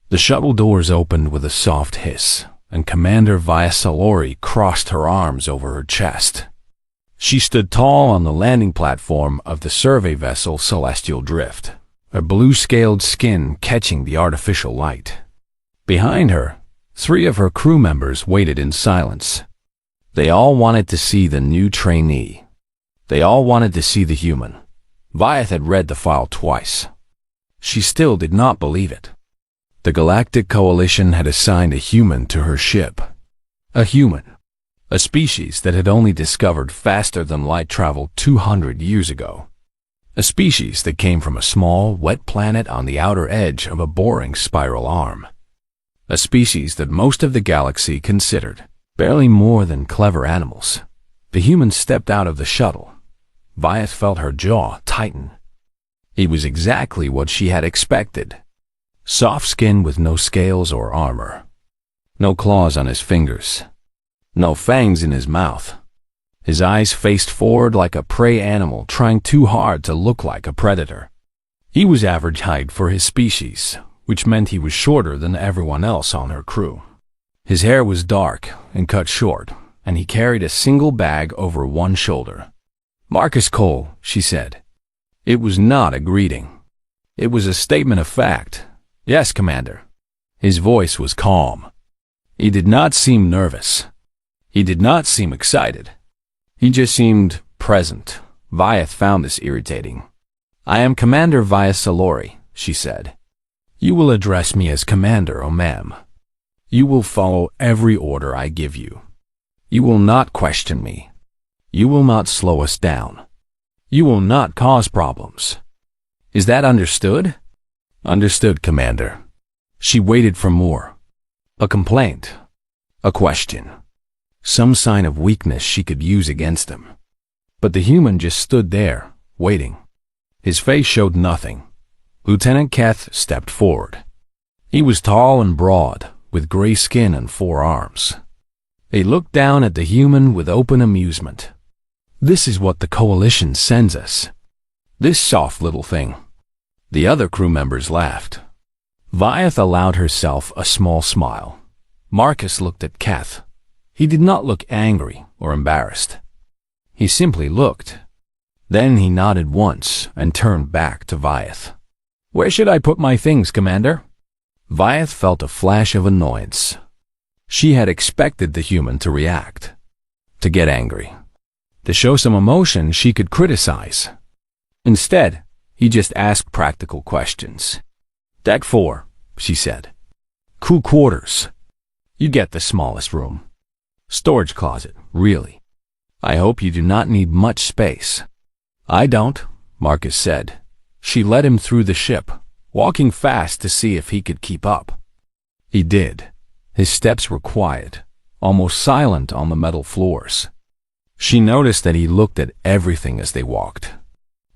The shuttle doors opened with a soft hiss, and Commander Viasalori crossed her arms over her chest. She stood tall on the landing platform of the survey vessel Celestial Drift, her blue-scaled skin catching the artificial light. Behind her, 3 of her crew members waited in silence. They all wanted to see the new trainee. They all wanted to see the human. Viath had read the file twice. She still did not believe it. The Galactic Coalition had assigned a human to her ship. A human. A species that had only discovered faster-than-light travel 200 years ago. A species that came from a small, wet planet on the outer edge of a boring spiral arm. A species that most of the galaxy considered barely more than clever animals. The human stepped out of the shuttle. Viath felt her jaw tighten. He was exactly what she had expected. Soft skin with no scales or armor. No claws on his fingers. No fangs in his mouth. His eyes faced forward like a prey animal trying too hard to look like a predator. He was average height for his species, which meant he was shorter than everyone else on her crew. His hair was dark and cut short, and he carried a single bag over one shoulder. "Marcus Cole," she said. It was not a greeting. It was a statement of fact. "Yes, Commander." His voice was calm. He did not seem nervous. He did not seem excited. He just seemed present. Viath found this irritating. "I am Commander Viasalori," she said. "You will address me as Commander, oh ma'am. You will follow every order I give you. You will not question me. You will not slow us down. You will not cause problems. Is that understood?" "Understood, Commander." She waited for more. A complaint. A question. Some sign of weakness she could use against him. But the human just stood there, waiting. His face showed nothing. Lieutenant Keth stepped forward. He was tall and broad, with gray skin and 4 arms. He looked down at the human with open amusement. "This is what the Coalition sends us. This soft little thing." The other crew members laughed. Viath allowed herself a small smile. Marcus looked at Keth. He did not look angry or embarrassed. He simply looked. Then he nodded once and turned back to Viath. "Where should I put my things, Commander?" Viath felt a flash of annoyance. She had expected the human to react, to get angry, to show some emotion she could criticize. Instead, he just asked practical questions. "Deck 4, she said. "Crew quarters. You get the smallest room. Storage closet, really. I hope you do not need much space." "I don't," Marcus said. She led him through the ship, walking fast to see if he could keep up. He did. His steps were quiet, almost silent on the metal floors. She noticed that he looked at everything as they walked.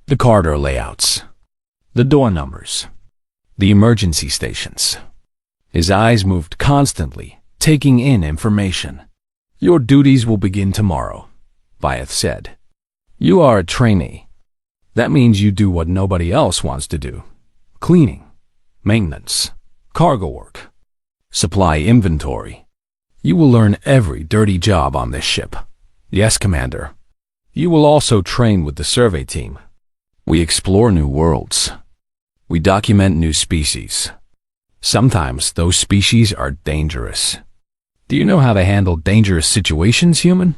The corridor layouts, the door numbers, the emergency stations. His eyes moved constantly, taking in information. "Your duties will begin tomorrow," Viath said. "You are a trainee. That means you do what nobody else wants to do. Cleaning, maintenance, cargo work, supply inventory. You will learn every dirty job on this ship." "Yes, Commander." "You will also train with the survey team. We explore new worlds. We document new species. Sometimes those species are dangerous. Do you know how to handle dangerous situations, human?"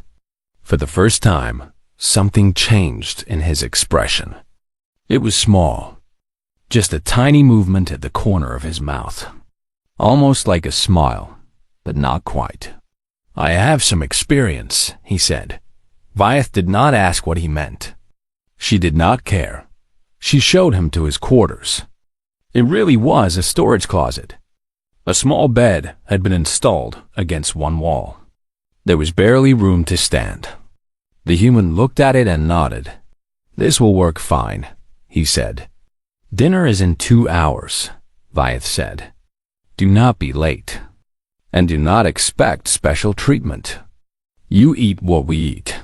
For the first time, something changed in his expression. It was small, just a tiny movement at the corner of his mouth. Almost like a smile, but not quite. "I have some experience," he said. Viath did not ask what he meant. She did not care. She showed him to his quarters. It really was a storage closet. A small bed had been installed against one wall. There was barely room to stand. The human looked at it and nodded. "This will work fine," he said. "Dinner is in 2 hours," Viath said. "Do not be late. And do not expect special treatment. You eat what we eat.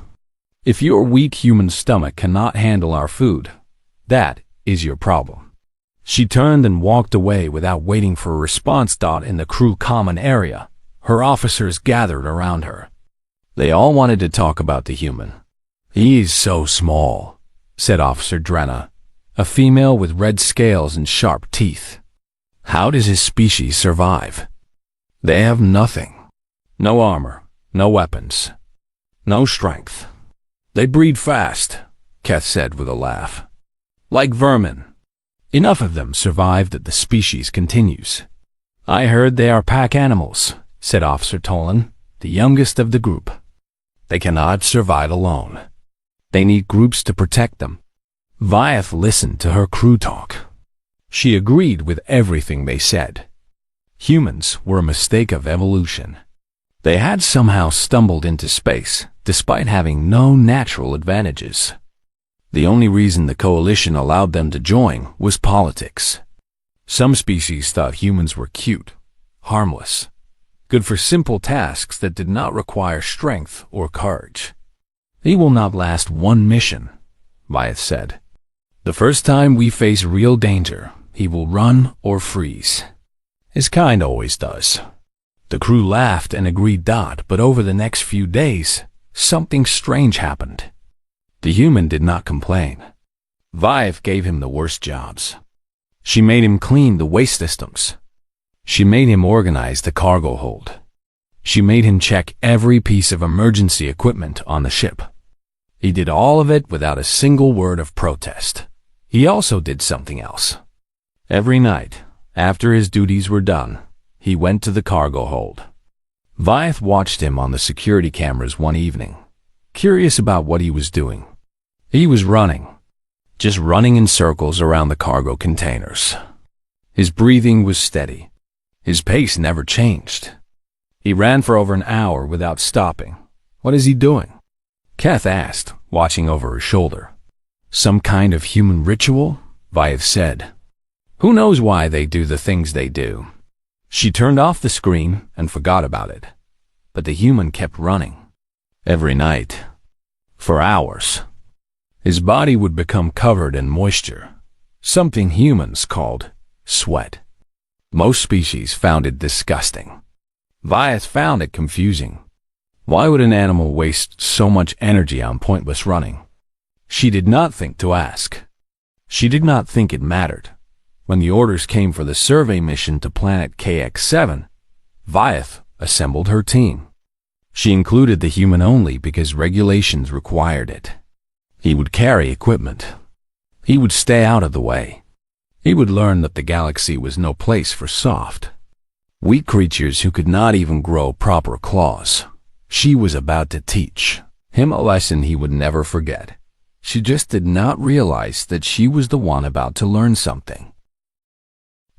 If your weak human stomach cannot handle our food, that is your problem." She turned and walked away without waiting for a response. In the crew common area, her officers gathered around her. They all wanted to talk about the human. "He's so small," said Officer Drenna, a female with red scales and sharp teeth. "How does his species survive? They have nothing. No armor, no weapons, no strength. They breed fast," Keth said with a laugh. "Like vermin. Enough of them survive that the species continues." "I heard they are pack animals," said Officer Tolan, the youngest of the group. "They cannot survive alone. They need groups to protect them." Vyeth listened to her crew talk. She agreed with everything they said. Humans were a mistake of evolution. They had somehow stumbled into space, despite having no natural advantages. The only reason the coalition allowed them to join was politics. Some species thought humans were cute, harmless, good for simple tasks that did not require strength or courage. "He will not last one mission," Vyeth said. "The first time we face real danger, he will run or freeze. His kind always does." The crew laughed and agreed. But over the next few days, something strange happened. The human did not complain. Vyeth gave him the worst jobs. She made him clean the waste systems. She made him organize the cargo hold. She made him check every piece of emergency equipment on the ship. He did all of it without a single word of protest. He also did something else. Every night, after his duties were done, he went to the cargo hold. Vyeth watched him on the security cameras one evening, curious about what he was doing. He was running, just running in circles around the cargo containers. His breathing was steady. His pace never changed. He ran for over an hour without stopping. "What is he doing?" Keth asked, watching over her shoulder. "Some kind of human ritual?" Vyeth said. "Who knows why they do the things they do?" She turned off the screen and forgot about it. But the human kept running. Every night. For hours. His body would become covered in moisture, something humans called sweat. Most species found it disgusting. Vyeth found it confusing. Why would an animal waste so much energy on pointless running? She did not think to ask. She did not think it mattered. When the orders came for the survey mission to planet KX-7, Vyeth assembled her team. She included the human only because regulations required it. He would carry equipment. He would stay out of the way. He would learn that the galaxy was no place for soft, weak creatures who could not even grow proper claws. She was about to teach him a lesson he would never forget. She just did not realize that she was the one about to learn something.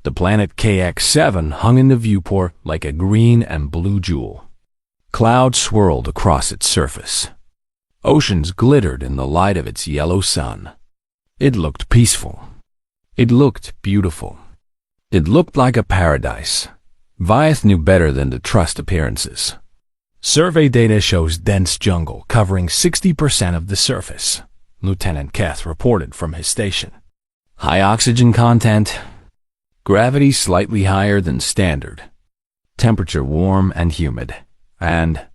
The planet KX-7 hung in the viewport like a green and blue jewel. Clouds swirled across its surface. Oceans glittered in the light of its yellow sun. It looked peaceful. It looked beautiful. It looked like a paradise. Vyeth knew better than to trust appearances. Survey data shows dense jungle covering 60% of the surface, Lieutenant Keth reported from his station. High oxygen content. Gravity slightly higher than standard. Temperature warm and humid. And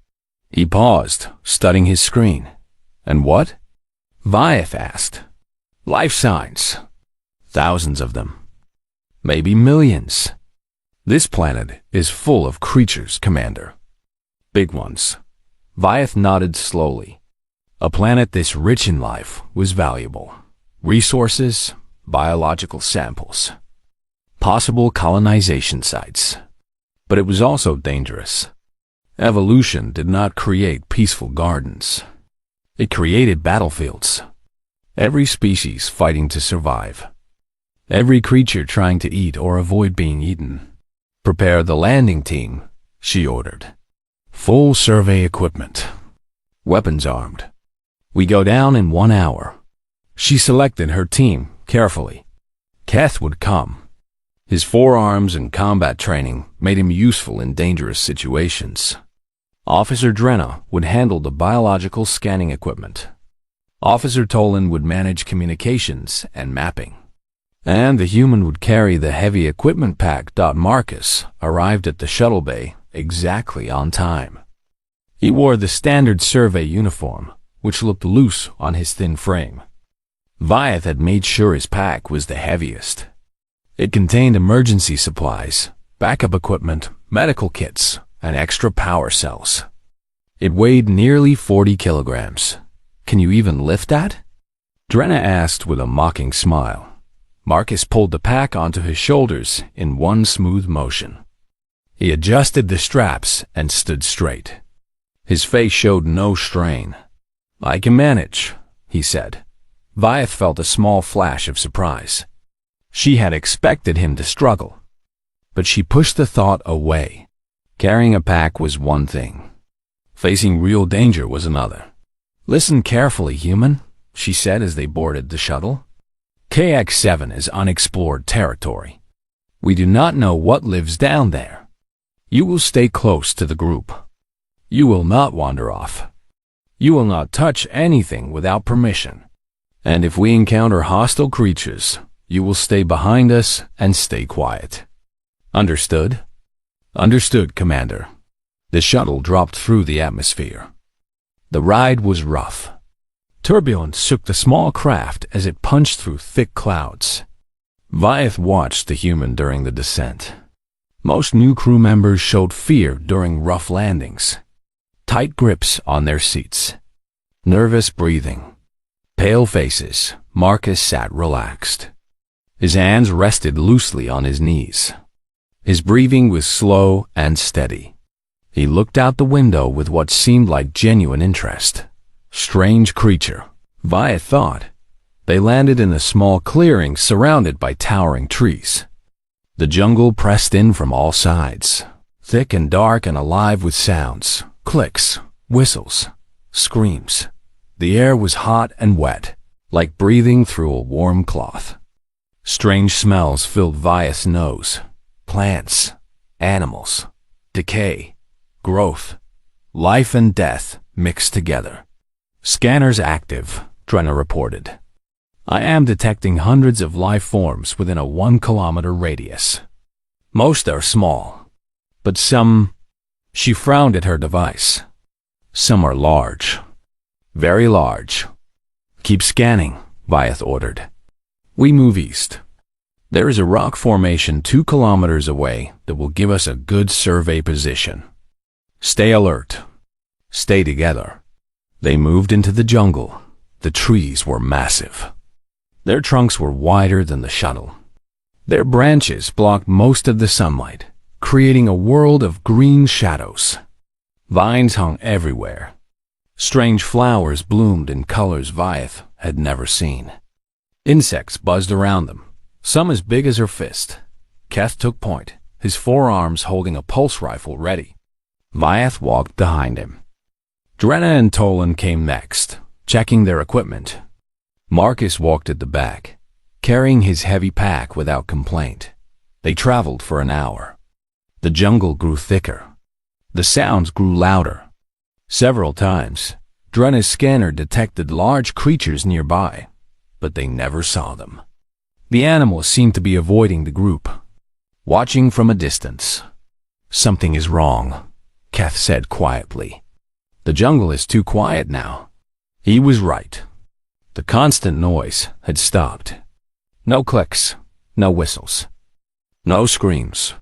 he paused, studying his screen. "And what?" Vyeth asked. "Life signs. Thousands of them. Maybe millions. This planet is full of creatures, Commander. Big ones." Vyeth nodded slowly. A planet this rich in life was valuable. Resources, biological samples, possible colonization sites. But it was also dangerous. Evolution did not create peaceful gardens. It created battlefields. Every species fighting to survive. Every creature trying to eat or avoid being eaten. "Prepare the landing team," she ordered. "Full survey equipment. Weapons armed. We go down in 1 hour." She selected her team carefully. Keth would come. His forearms and combat training made him useful in dangerous situations. Officer Drenna would handle the biological scanning equipment. Officer Tolan would manage communications and mapping. and the human would carry the heavy equipment pack. Marcus arrived at the shuttle bay exactly on time. He wore the standard survey uniform, which looked loose on his thin frame. Vyeth had made sure his pack was the heaviest. It contained emergency supplies, backup equipment, medical kits, and extra power cells. It weighed nearly 40 kilograms. "Can you even lift that?" Drenna asked with a mocking smile. Marcus pulled the pack onto his shoulders in one smooth motion. He adjusted the straps and stood straight. His face showed no strain. "I can manage," he said. Vyeth felt a small flash of surprise. She had expected him to struggle, but she pushed the thought away. Carrying a pack was one thing. Facing real danger was another. "Listen carefully, human," she said as they boarded the shuttle. "KX-7 is unexplored territory. We do not know what lives down there. You will stay close to the group. You will not wander off. You will not touch anything without permission. And if we encounter hostile creatures, you will stay behind us and stay quiet. Understood?" "Understood, Commander." The shuttle dropped through the atmosphere. The ride was rough. Turbulence shook the small craft as it punched through thick clouds. Vyeth watched the human during the descent. Most new crew members showed fear during rough landings. Tight grips on their seats. Nervous breathing. Pale faces. Marcus sat relaxed. His hands rested loosely on his knees. His breathing was slow and steady. He looked out the window with what seemed like genuine interest. Strange creature, Vyeth thought. They landed in a small clearing surrounded by towering trees. The jungle pressed in from all sides, thick and dark and alive with sounds, clicks, whistles, screams. The air was hot and wet, like breathing through a warm cloth. Strange smells filled Vyeth's nose. Plants, animals, decay, growth, life and death mixed together. "Scanners active," Drenna reported. "I am detecting hundreds of life forms within a 1-kilometer radius. Most are small, but some—" She frowned at her device. "Some are large. Very large." "Keep scanning," Vyeth ordered. We move east. There is a rock formation 2 kilometers away that will give us a good survey position. Stay alert. Stay together. They moved into the jungle. The trees were massive. Their trunks were wider than the shuttle. Their branches blocked most of the sunlight, creating a world of green shadows. Vines hung everywhere. Strange flowers bloomed in colors Vyeth had never seen. Insects buzzed around them, some as big as her fist. Keth took point, his forearms holding a pulse rifle ready. Vyeth walked behind him. Drenna and Tolan came next, checking their equipment. Marcus walked at the back, carrying his heavy pack without complaint. They traveled for an hour. The jungle grew thicker. The sounds grew louder. Several times, Drenna's scanner detected large creatures nearby, but they never saw them. The animals seemed to be avoiding the group, watching from a distance. "Something is wrong," Keth said quietly. "The jungle is too quiet now." He was right. The constant noise had stopped. No clicks, no whistles, no screams.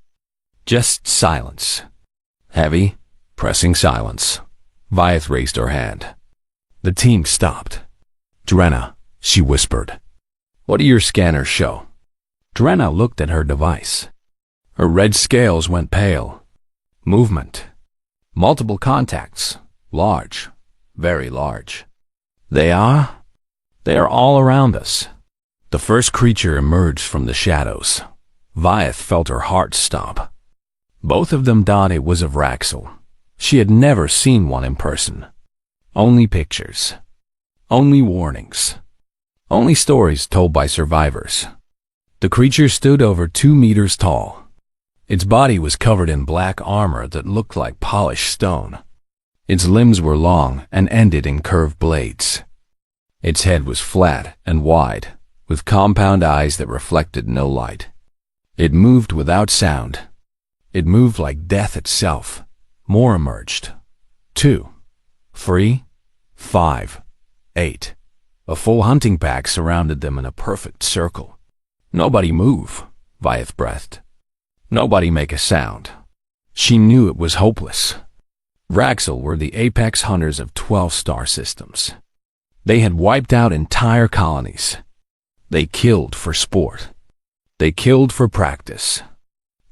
Just silence. Heavy, pressing silence. Vyeth raised her hand. The team stopped. "Drenna," she whispered. "What do your scanners show?" Drenna looked at her device. Her red scales went pale. Movement. Multiple contacts. Large. Very large. They are all around us." The first creature emerged from the shadows. Vyeth felt her heart stop. Both of them thought it was of Raxel. She had never seen one in person. Only pictures. Only warnings. Only stories told by survivors. The creature stood over 2 meters tall. Its body was covered in black armor that looked like polished stone. Its limbs were long and ended in curved blades. Its head was flat and wide, with compound eyes that reflected no light. It moved without sound. It moved like death itself. More emerged. 2, 3, 5, 8. A full hunting pack surrounded them in a perfect circle. Nobody move, Vyeth breathed. Nobody make a sound. She knew it was hopeless. Raxel were the apex hunters of 12 star systems. They had wiped out entire colonies. They killed for sport. They killed for practice.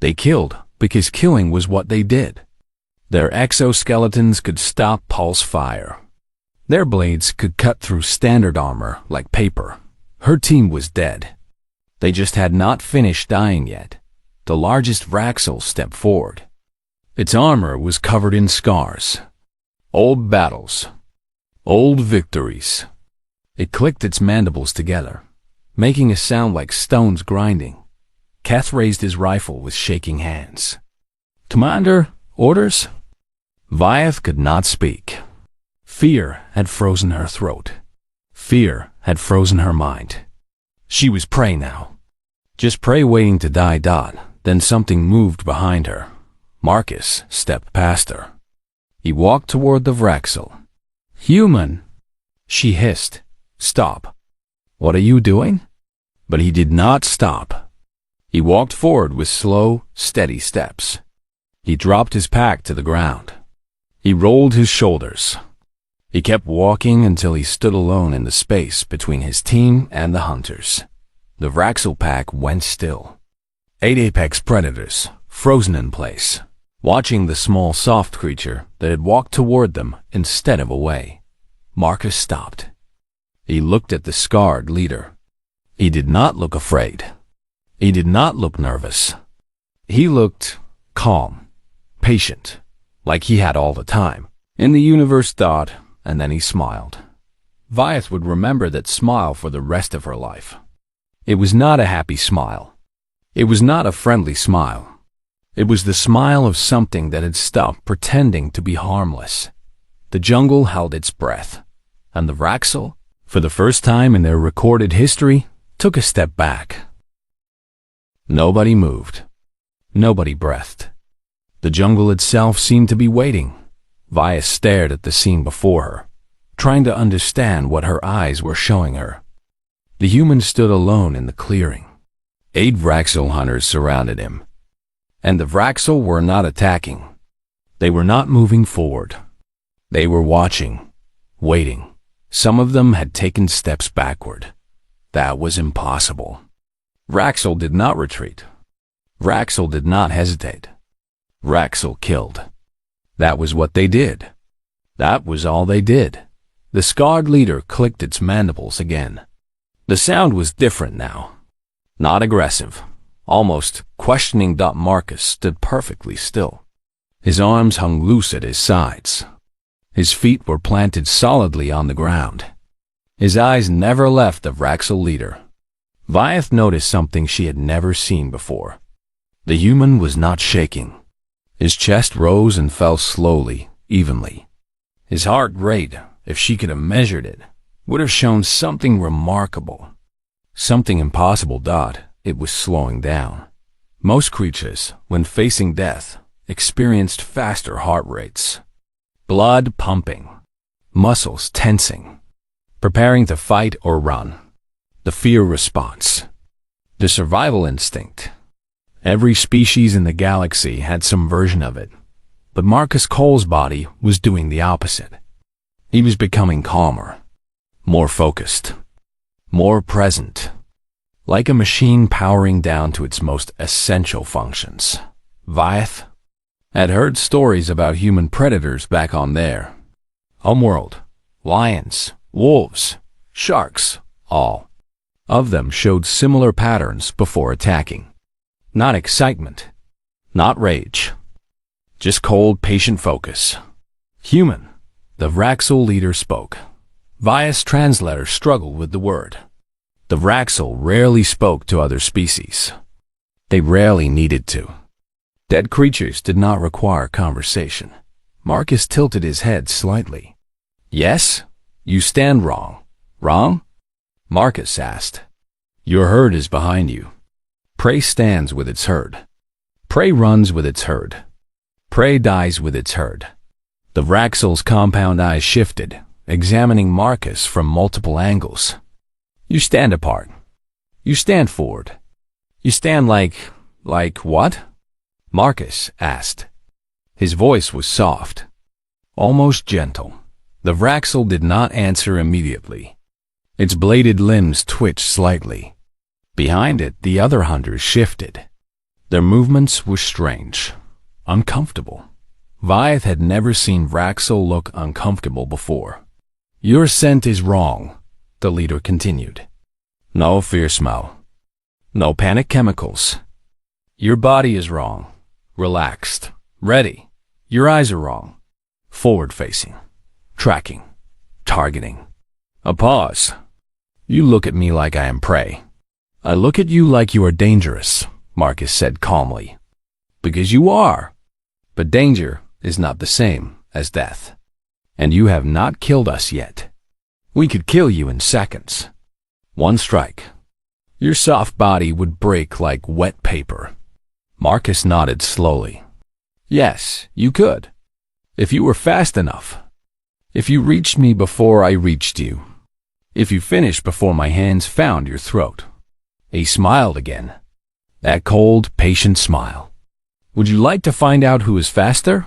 They killed because killing was what they did. Their exoskeletons could stop pulse fire. Their blades could cut through standard armor like paper. Her team was dead. They just had not finished dying yet. The largest Raxel stepped forward. Its armor was covered in scars. Old battles. Old victories. It clicked its mandibles together, making a sound like stones grinding. Keth raised his rifle with shaking hands. "Commander, orders?" Vyeth could not speak. Fear had frozen her throat. Fear had frozen her mind. She was prey now. Just prey waiting to die. Then something moved behind her. Marcus stepped past her. He walked toward the Vraxel. "Human," she hissed. "Stop." "What are you doing?" But he did not stop. He walked forward with slow, steady steps. He dropped his pack to the ground. He rolled his shoulders. He kept walking until he stood alone in the space between his team and the hunters. The Vraxel pack went still. 8 apex predators, frozen in place, watching the small soft creature that had walked toward them instead of away. Marcus stopped. He looked at the scarred leader. He did not look afraid. He did not look nervous. He looked calm, patient, like he had all the time in the universe. Thought, and then he smiled. Vyeth would remember that smile for the rest of her life. It was not a happy smile. It was not a friendly smile. It was the smile of something that had stopped pretending to be harmless. The jungle held its breath, and the Vraxel, for the first time in their recorded history, took a step back. Nobody moved. Nobody breathed. The jungle itself seemed to be waiting. Vyeth stared at the scene before her, trying to understand what her eyes were showing her. The human stood alone in the clearing. 8 Vraxel hunters surrounded him. And the Vraxel were not attacking. They were not moving forward. They were watching, waiting. Some of them had taken steps backward. That was impossible. Vraxel did not retreat. Vraxel did not hesitate. Vraxel killed. That was what they did. That was all they did. The scarred leader clicked its mandibles again. The sound was different now. Not aggressive. Almost questioning. Marcus stood perfectly still. His arms hung loose at his sides. His feet were planted solidly on the ground. His eyes never left the Vraxel leader. Vyeth noticed something she had never seen before. The human was not shaking. His chest rose and fell slowly, evenly. His heart rate, if she could have measured it, would have shown something remarkable. Something impossible. It was slowing down. Most creatures, when facing death, experienced faster heart rates. Blood pumping. Muscles tensing. Preparing to fight or run. The fear response. The survival instinct. Every species in the galaxy had some version of it. But Marcus Cole's body was doing the opposite. He was becoming calmer. More focused. More present. Like a machine powering down to its most essential functions. Vyeth had heard stories about human predators back on their homeworld. Lions, wolves, sharks, all of them showed similar patterns before attacking. Not excitement, not rage, just cold, patient focus. Human, the Vraxel leader spoke. Vyeth's translator struggled with the word. The Vraxel rarely spoke to other species. They rarely needed to. Dead creatures did not require conversation. Marcus tilted his head slightly. "Yes? You stand wrong." "Wrong?" Marcus asked. Your herd is behind you. Prey stands with its herd. Prey runs with its herd. Prey dies with its herd. The Vraxel's compound eyes shifted, examining Marcus from multiple angles. You stand apart. You stand forward. You stand like what? Marcus asked. His voice was soft, almost gentle. The Vraxel did not answer immediately. Its bladed limbs twitched slightly. Behind it, the other hunters shifted. Their movements were strange, uncomfortable. Vyeth had never seen Vraxel look uncomfortable before. Your scent is wrong, the leader continued. No fear smell. No panic chemicals. Your body is wrong. Relaxed. Ready. Your eyes are wrong. Forward-facing. Tracking. Targeting. A pause. You look at me like I am prey. I look at you like you are dangerous, Marcus said calmly. Because you are. But danger is not the same as death. And you have not killed us yet. We could kill you in seconds. One strike. Your soft body would break like wet paper. Marcus nodded slowly. Yes, you could. If you were fast enough. If you reached me before I reached you. If you finished before my hands found your throat. He smiled again. That cold, patient smile. Would you like to find out who is faster?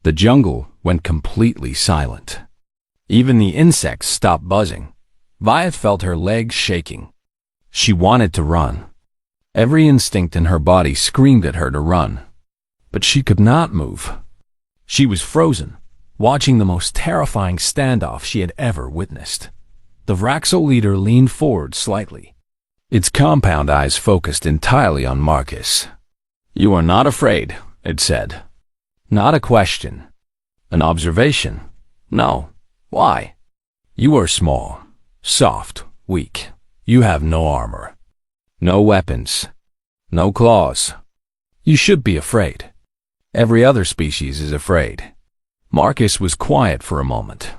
The jungle went completely silent. Even the insects stopped buzzing. Vyeth felt her legs shaking. She wanted to run. Every instinct in her body screamed at her to run. But she could not move. She was frozen, watching the most terrifying standoff she had ever witnessed. The Vraxel leader leaned forward slightly. Its compound eyes focused entirely on Marcus. You are not afraid, it said. Not a question. An observation. No. Why? You are small, soft, weak. You have no armor. No weapons. No claws. You should be afraid. Every other species is afraid. Marcus was quiet for a moment.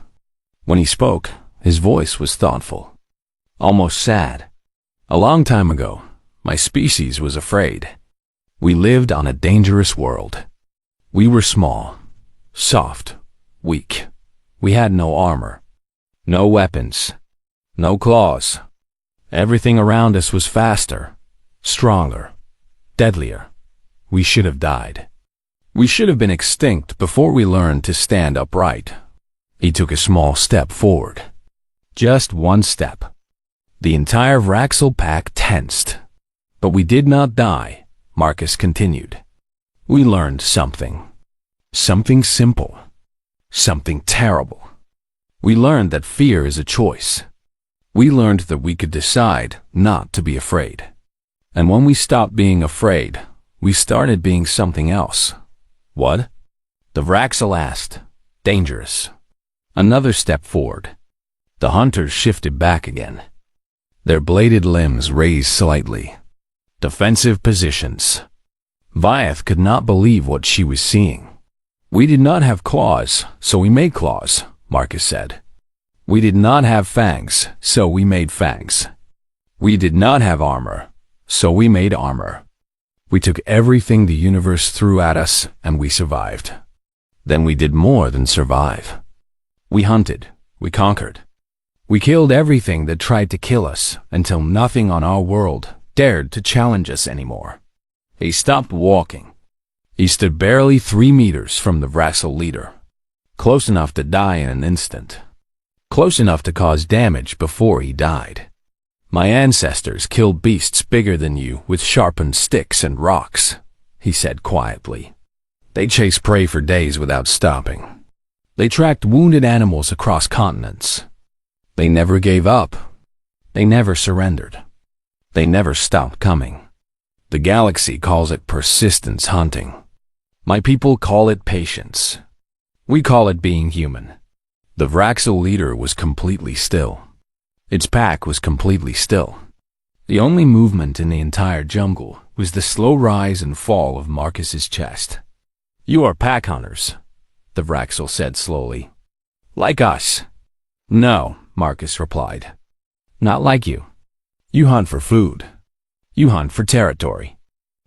When he spoke, his voice was thoughtful, almost sad. A long time ago, my species was afraid. We lived on a dangerous world. We were small, soft, weak. We had no armor, no weapons, no claws. Everything around us was faster, stronger, deadlier. We should have died. We should have been extinct before we learned to stand upright. He took a small step forward. Just one step. The entire Vraxel pack tensed. But we did not die, Marcus continued. We learned something. Something simple. Something terrible. We learned that fear is a choice. We learned that we could decide not to be afraid. And when we stopped being afraid, we started being something else. What? The Vraxel asked. Dangerous. Another step forward. The hunters shifted back again. Their bladed limbs raised slightly. Defensive positions. Vyeth could not believe what she was seeing. We did not have claws, so we made claws, Marcus said. We did not have fangs, so we made fangs. We did not have armor, so we made armor. We took everything the universe threw at us, and we survived. Then we did more than survive. We hunted. We conquered. We killed everything that tried to kill us until nothing on our world dared to challenge us anymore. He stopped walking. He stood barely 3 meters from the Vraxel leader, close enough to die in an instant, close enough to cause damage before he died. My ancestors killed beasts bigger than you with sharpened sticks and rocks, he said quietly. They chased prey for days without stopping. They tracked wounded animals across continents. They never gave up. They never surrendered. They never stopped coming. The galaxy calls it persistence hunting. My people call it patience. We call it being human. The Vraxel leader was completely still. Its pack was completely still. The only movement in the entire jungle was the slow rise and fall of Marcus's chest. You are pack hunters, the Vraxel said slowly. Like us. No, Marcus replied. Not like you. You hunt for food. You hunt for territory.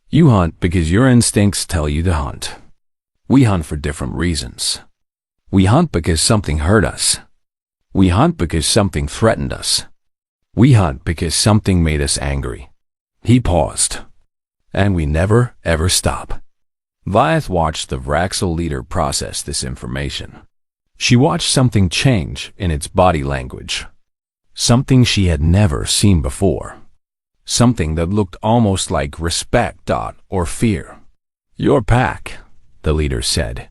You hunt because your instincts tell you to hunt. We hunt for different reasons. We hunt because something hurt us. We hunt because something threatened us. We hunt because something made us angry. He paused. And we never, ever stop. Vyeth watched the Vraxel leader process this information. She watched something change in its body language. Something she had never seen before. Something that looked almost like respect or fear. Your pack, the leader said,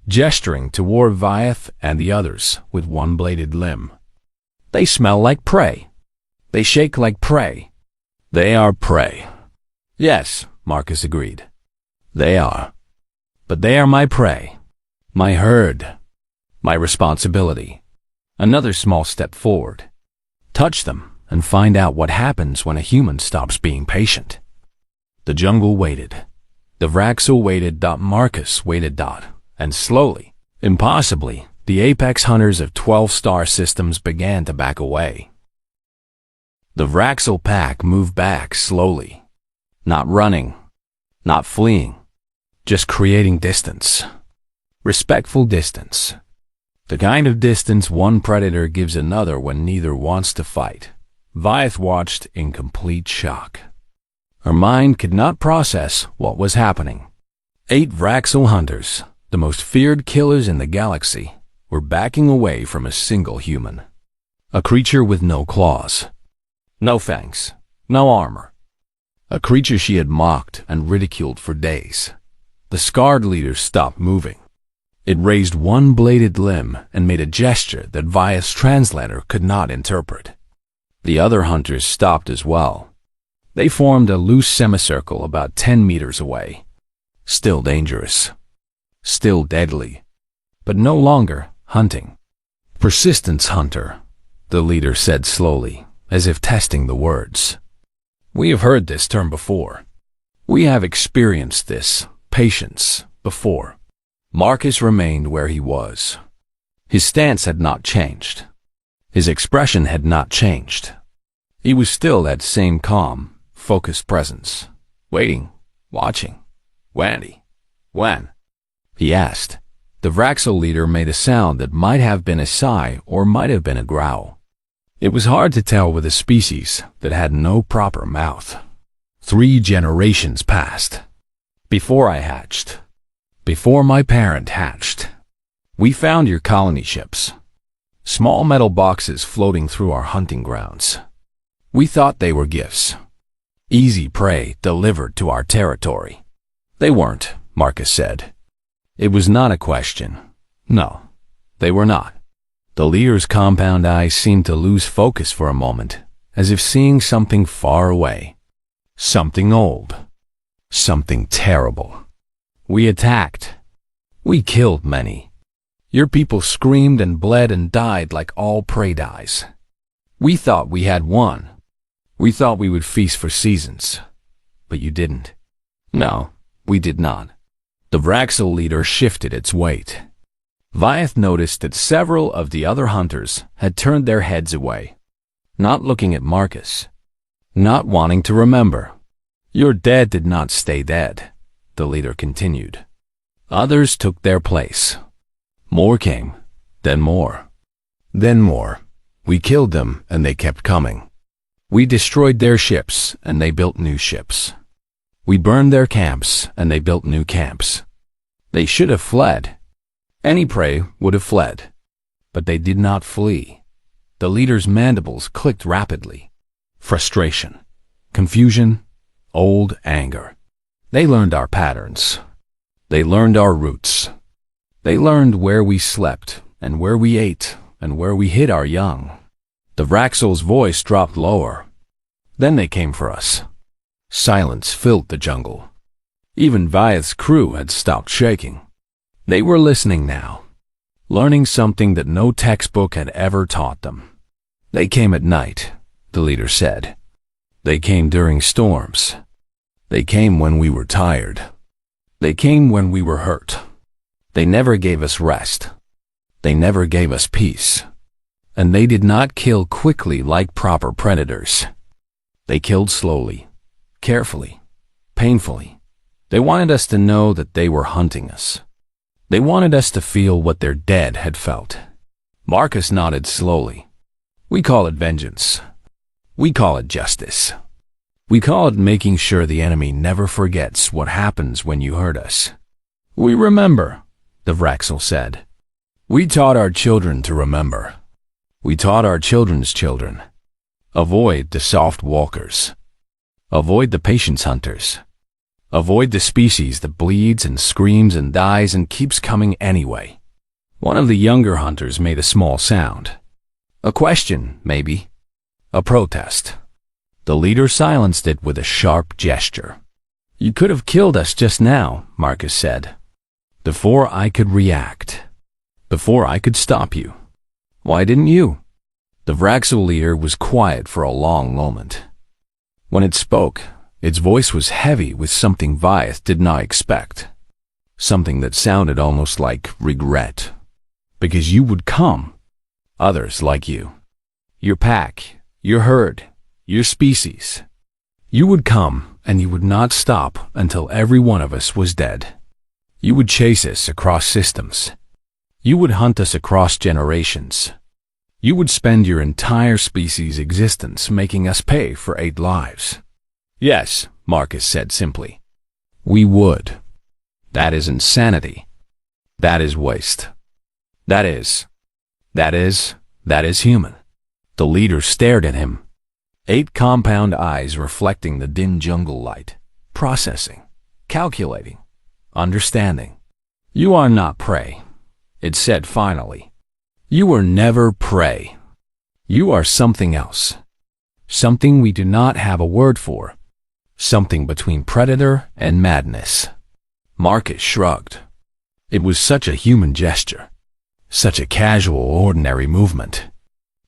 gesturing toward Vyeth and the others with one-bladed limb. They smell like prey. They shake like prey. They are prey. Yes, Marcus agreed. They are. But they are my prey. My herd. My responsibility. Another small step forward. Touch them and find out what happens when a human stops being patient. The jungle waited. The Vraxel waited. Marcus waited. And slowly, impossibly, the apex hunters of 12 star systems began to back away. The Vraxel pack moved back slowly. Not running. Not fleeing. Just creating distance. Respectful distance. The kind of distance one predator gives another when neither wants to fight. Vyeth watched in complete shock. Her mind could not process what was happening. 8 Vraxel hunters, the most feared killers in the galaxy, were backing away from a single human. A creature with no claws. No fangs. No armor. A creature she had mocked and ridiculed for days. The scarred leader stopped moving. It raised one-bladed limb and made a gesture that Vyeth's translator could not interpret. The other hunters stopped as well. They formed a loose semicircle about 10 meters away. Still dangerous. Still deadly. But no longer hunting. Persistence hunter, the leader said slowly, as if testing the words. We have heard this term before. We have experienced this, patience, before. Marcus remained where he was. His stance had not changed. His expression had not changed. He was still that same calm, focused presence. Waiting, watching. When? He asked. The Vraxel leader made a sound that might have been a sigh or might have been a growl. It was hard to tell with a species that had no proper mouth. 3 generations passed. Before I hatched. Before my parent hatched. We found your colony ships. Small metal boxes floating through our hunting grounds. We thought they were gifts. Easy prey delivered to our territory. They weren't, Marcus said. It was not a question. No, they were not. The leader's compound eyes seemed to lose focus for a moment, as if seeing something far away. Something old. Something terrible. We attacked. We killed many. Your people screamed and bled and died like all prey dies. We thought we had won. We thought we would feast for seasons. But you didn't. No, we did not. The Vraxel leader shifted its weight. Vyeth noticed that several of the other hunters had turned their heads away, not looking at Marcus, not wanting to remember. Your dead did not stay dead, the leader continued. Others took their place. More came, then more. Then more. We killed them and they kept coming. We destroyed their ships and they built new ships. We burned their camps and they built new camps. They should have fled. Any prey would have fled. But they did not flee. The leader's mandibles clicked rapidly. Frustration, confusion, old anger. They learned our patterns. They learned our routes. They learned where we slept and where we ate and where we hid our young. The Vraxel's voice dropped lower. Then they came for us. Silence filled the jungle. Even Vyeth's crew had stopped shaking. They were listening now, learning something that no textbook had ever taught them. They came at night, the leader said. They came during storms. They came when we were tired. They came when we were hurt. They never gave us rest. They never gave us peace. And they did not kill quickly like proper predators. They killed slowly, carefully, painfully. They wanted us to know that they were hunting us. They wanted us to feel what their dead had felt. Marcus nodded slowly. We call it vengeance. We call it justice. We call it making sure the enemy never forgets what happens when you hurt us. We remember, the Vraxel said. We taught our children to remember. We taught our children's children. Avoid the soft walkers. Avoid the patience hunters. Avoid the species that bleeds and screams and dies and keeps coming anyway. One of the younger hunters made a small sound. A question, maybe. A protest. The leader silenced it with a sharp gesture. You could have killed us just now, Marcus said. Before I could react. Before I could stop you. Why didn't you? The Vraxel leader was quiet for a long moment. When it spoke, its voice was heavy with something Vyeth did not expect. Something that sounded almost like regret. Because you would come. Others like you. Your pack, your herd, your species. You would come, and you would not stop until every one of us was dead. You would chase us across systems. You would hunt us across generations. You would spend your entire species' existence making us pay for 8 lives. Yes, Marcus said simply. We would. That is insanity. That is waste. That is human. The leader stared at him. 8 compound eyes reflecting the dim jungle light, processing, calculating, understanding. You are not prey, it said finally. You were never prey. You are something else. Something we do not have a word for. Something between predator and madness. Marcus shrugged. It was such a human gesture. Such a casual, ordinary movement.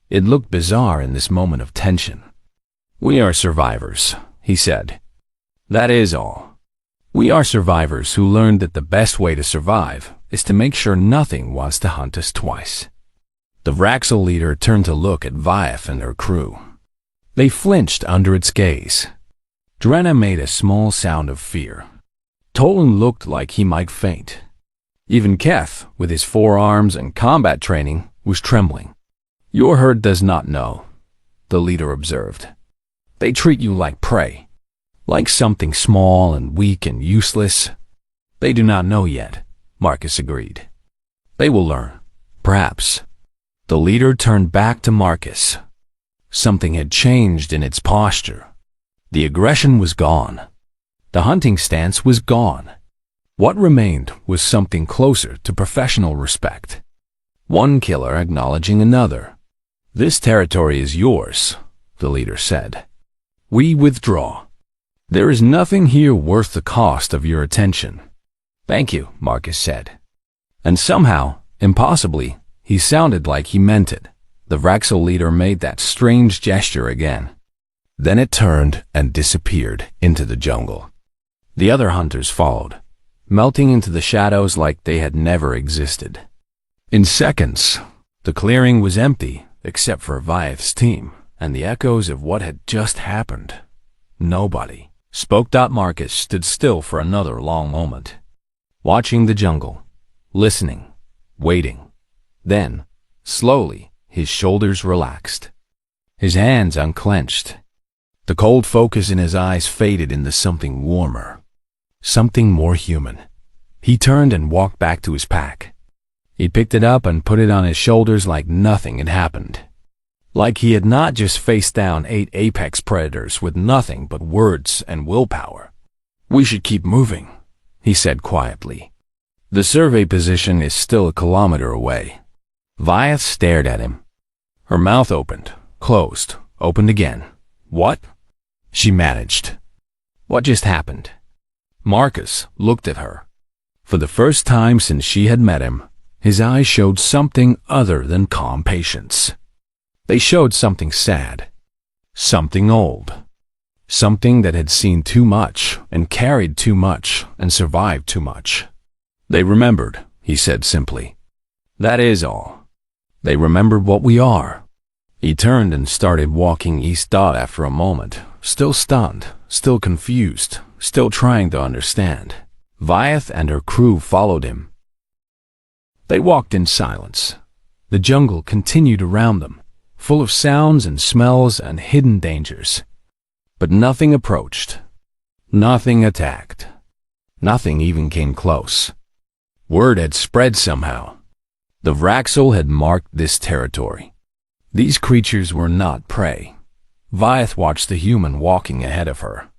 It looked bizarre in this moment of tension. We are survivors, he said. That is all. We are survivors who learned that the best way to survive is to make sure nothing wants to hunt us twice. The Vraxel leader turned to look at Vyeth and her crew. They flinched under its gaze. Drenna made a small sound of fear. Tolan looked like he might faint. Even Keth, with his forearms and combat training, was trembling. Your herd does not know, the leader observed. They treat you like prey, like something small and weak and useless. They do not know yet, Marcus agreed. They will learn, perhaps. The leader turned back to Marcus. Something had changed in its posture. The aggression was gone. The hunting stance was gone. What remained was something closer to professional respect. One killer acknowledging another. This territory is yours, the leader said. We withdraw. There is nothing here worth the cost of your attention. Thank you, Marcus said. And somehow, impossibly, he sounded like he meant it. The Vraxel leader made that strange gesture again. Then it turned and disappeared into the jungle. The other hunters followed, melting into the shadows like they had never existed. In seconds, the clearing was empty except for Vyeth's team and the echoes of what had just happened. Nobody spoke. Marcus stood still for another long moment, watching the jungle, listening, waiting. Then, slowly, his shoulders relaxed. His hands unclenched. The cold focus in his eyes faded into something warmer, something more human. He turned and walked back to his pack. He picked it up and put it on his shoulders like nothing had happened. Like he had not just faced down 8 apex predators with nothing but words and willpower. We should keep moving, he said quietly. The survey position is still a kilometer away. Vyeth stared at him. Her mouth opened, closed, opened again. What? She managed. What just happened? Marcus looked at her. For the first time since she had met him, his eyes showed something other than calm patience. They showed something sad, something old, something that had seen too much and carried too much and survived too much. They remembered, he said simply. That is all. They remembered what we are. He turned and started walking east. After a moment, still stunned, still confused, still trying to understand, Vyeth and her crew followed him. They walked in silence. The jungle continued around them, full of sounds and smells and hidden dangers. But nothing approached. Nothing attacked. Nothing even came close. Word had spread somehow. The Vraxel had marked this territory. These creatures were not prey. Vyeth watched the human walking ahead of her.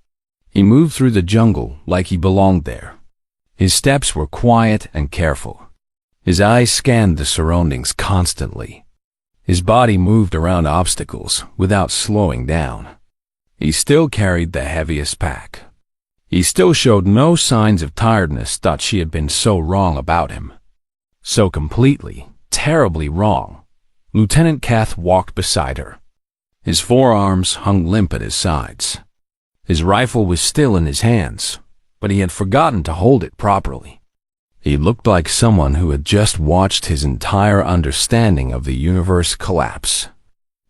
He moved through the jungle like he belonged there. His steps were quiet and careful. His eyes scanned the surroundings constantly. His body moved around obstacles without slowing down. He still carried the heaviest pack. He still showed no signs of tiredness. She had been so wrong about him. So completely, terribly wrong. Lieutenant Kath walked beside her. His forearms hung limp at his sides. His rifle was still in his hands, but he had forgotten to hold it properly. He looked like someone who had just watched his entire understanding of the universe collapse.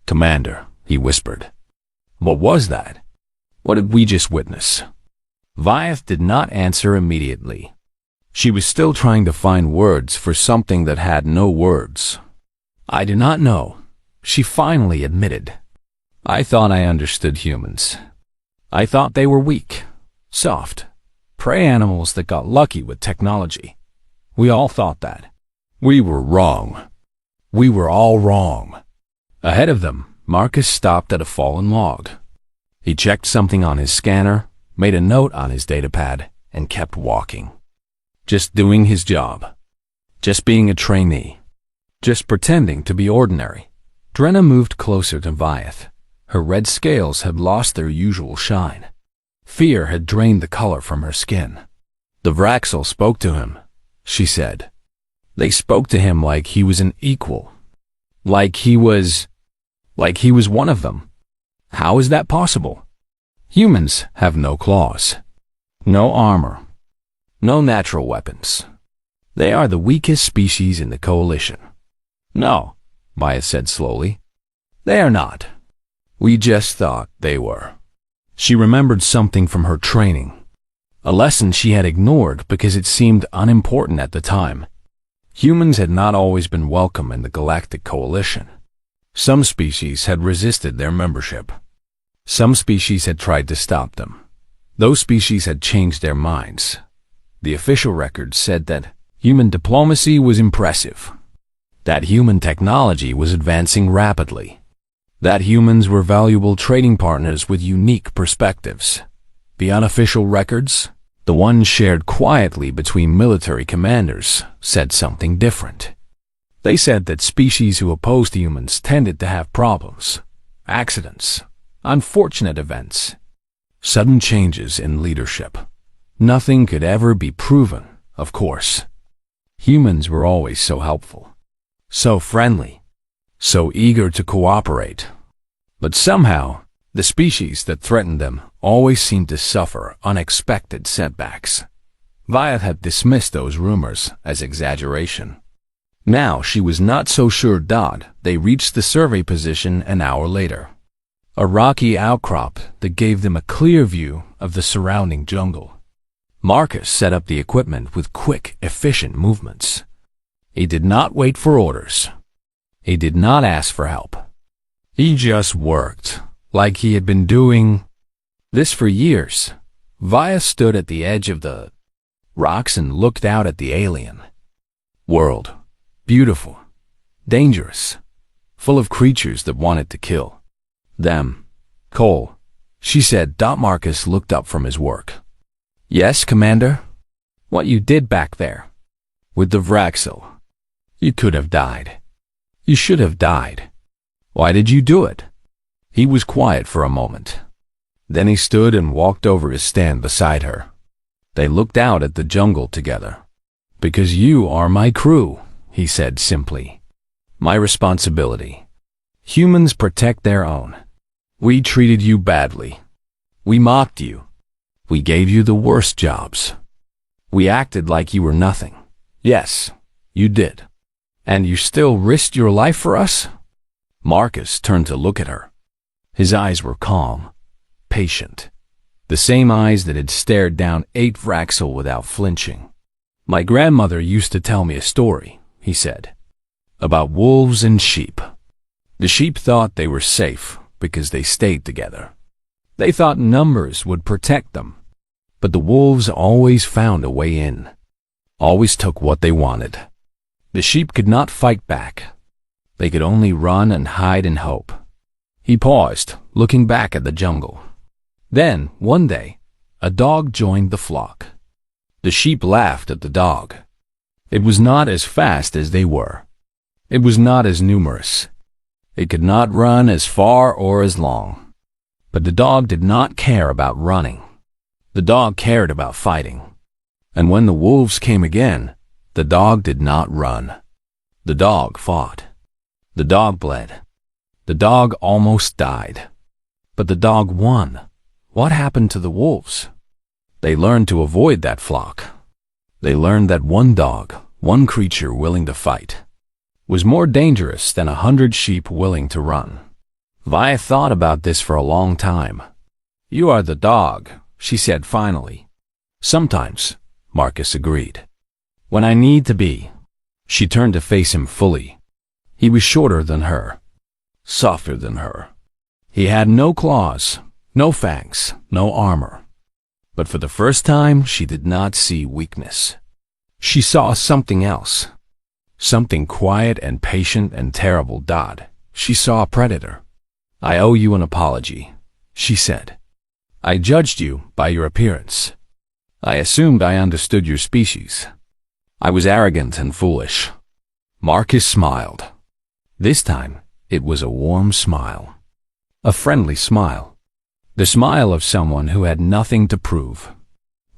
"Commander," he whispered. "What was that? What did we just witness?" Vyeth did not answer immediately. She was still trying to find words for something that had no words. "I do not know," she finally admitted. "I thought I understood humans. I thought they were weak, soft, prey animals that got lucky with technology. We all thought that. We were wrong. We were all wrong." Ahead of them, Marcus stopped at a fallen log. He checked something on his scanner, made a note on his datapad, and kept walking. Just doing his job. Just being a trainee. Just pretending to be ordinary. Drenna moved closer to Vyeth. Her red scales had lost their usual shine. Fear had drained the color from her skin. "The Vraxel spoke to him," she said. "They spoke to him like he was an equal. Like he was one of them. How is that possible? Humans have no claws, no armor, no natural weapons. They are the weakest species in the coalition." "No," Vyeth said slowly. "They are not. We just thought they were." She remembered something from her training. A lesson she had ignored because it seemed unimportant at the time. Humans had not always been welcome in the Galactic Coalition. Some species had resisted their membership. Some species had tried to stop them. Those species had changed their minds. The official record said that human diplomacy was impressive, that human technology was advancing rapidly, that humans were valuable trading partners with unique perspectives. The unofficial records, the ones shared quietly between military commanders, said something different. They said that species who opposed humans tended to have problems, accidents, unfortunate events, sudden changes in leadership. Nothing could ever be proven, of course. Humans were always so helpful, so friendly, so eager to cooperate. But somehow, the species that threatened them always seemed to suffer unexpected setbacks. Vyeth had dismissed those rumors as exaggeration. Now she was not so sure. They reached the survey position an hour later. A rocky outcrop that gave them a clear view of the surrounding jungle. Marcus set up the equipment with quick, efficient movements. He did not wait for orders. He did not ask for help. He just worked, like he had been doing this for years. Vyeth stood at the edge of the rocks and looked out at the alien world. Beautiful, dangerous, full of creatures that wanted to kill them. "Cole," she said. Marcus looked up from his work. "Yes, Commander? What you did back there with the Vraxel. You could have died. You should have died. Why did you do it?" He was quiet for a moment. Then he stood and walked over to stand beside her. They looked out at the jungle together. "Because you are my crew," he said simply. "My responsibility. Humans protect their own. We treated you badly. We mocked you. We gave you the worst jobs. We acted like you were nothing. Yes, you did. And you still risked your life for us? Marcus turned to look at her. His eyes were calm, patient, the same eyes that had stared down 8 Vraxel without flinching. "My grandmother used to tell me a story," he said, "about wolves and sheep. The sheep thought they were safe because they stayed together. They thought numbers would protect them. But the wolves always found a way in, always took what they wanted. The sheep could not fight back. They could only run and hide and hope." He paused, looking back at the jungle. Then, one day, a dog joined the flock. The sheep laughed at the dog. It was not as fast as they were. It was not as numerous. It could not run as far or as long. But the dog did not care about running. The dog cared about fighting. And when the wolves came again, the dog did not run. The dog fought. The dog bled. The dog almost died. But the dog won. What happened to the wolves? They learned to avoid that flock. They learned that one dog, one creature willing to fight, was more dangerous than 100 sheep willing to run. Vi thought about this for a long time. "You are the dog," she said finally. "Sometimes," Marcus agreed. "When I need to be." She turned to face him fully. He was shorter than her, softer than her. He had no claws, no fangs, no armor. But for the first time, she did not see weakness. She saw something else. Something quiet and patient and terrible. She saw a predator. "I owe you an apology," she said. "I judged you by your appearance. I assumed I understood your species. I was arrogant and foolish." Marcus smiled. This time, it was a warm smile. A friendly smile. The smile of someone who had nothing to prove.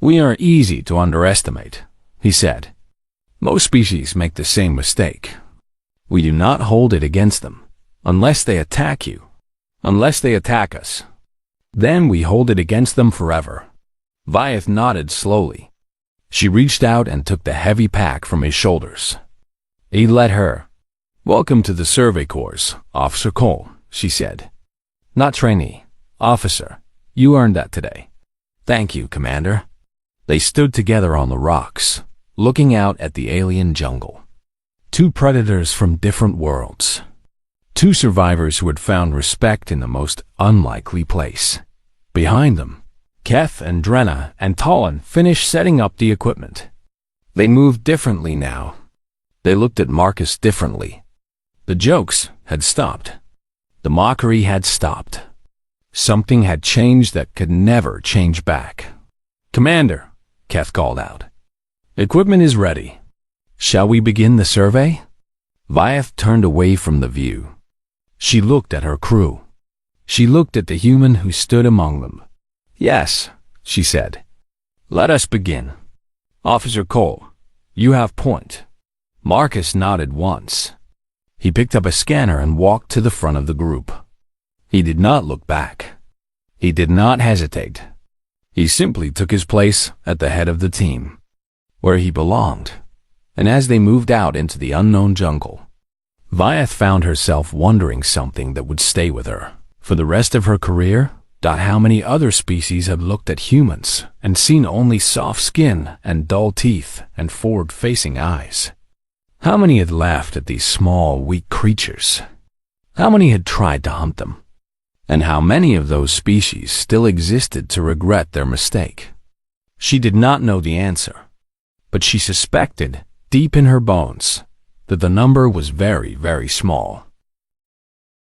"We are easy to underestimate," he said. "Most species make the same mistake. We do not hold it against them, unless they attack you, unless they attack us. Then we hold it against them forever." Vyeth nodded slowly. She reached out and took the heavy pack from his shoulders. He let her. "Welcome to the survey course, Officer Cole," she said. "Not trainee, officer. You earned that today." "Thank you, Commander." They stood together on the rocks, looking out at the alien jungle. 2 predators from different worlds. 2 survivors who had found respect in the most unlikely place. Behind them, Keth and Drenna and Talon finished setting up the equipment. They moved differently now. They looked at Marcus differently. The jokes had stopped. The mockery had stopped. Something had changed that could never change back. "Commander," Keth called out. "Equipment is ready. Shall we begin the survey?" Vyeth turned away from the view. She looked at her crew. She looked at the human who stood among them. "Yes," she said. "Let us begin. Officer Cole, you have point." Marcus nodded once. He picked up a scanner and walked to the front of the group. He did not look back. He did not hesitate. He simply took his place at the head of the team, where he belonged. And as they moved out into the unknown jungle, Vyeth found herself wondering something that would stay with her for the rest of her career. How many other species had looked at humans and seen only soft skin and dull teeth and forward-facing eyes? How many had laughed at these small, weak creatures? How many had tried to hunt them? And how many of those species still existed to regret their mistake? She did not know the answer, but she suspected, deep in her bones, that the number was very, very small.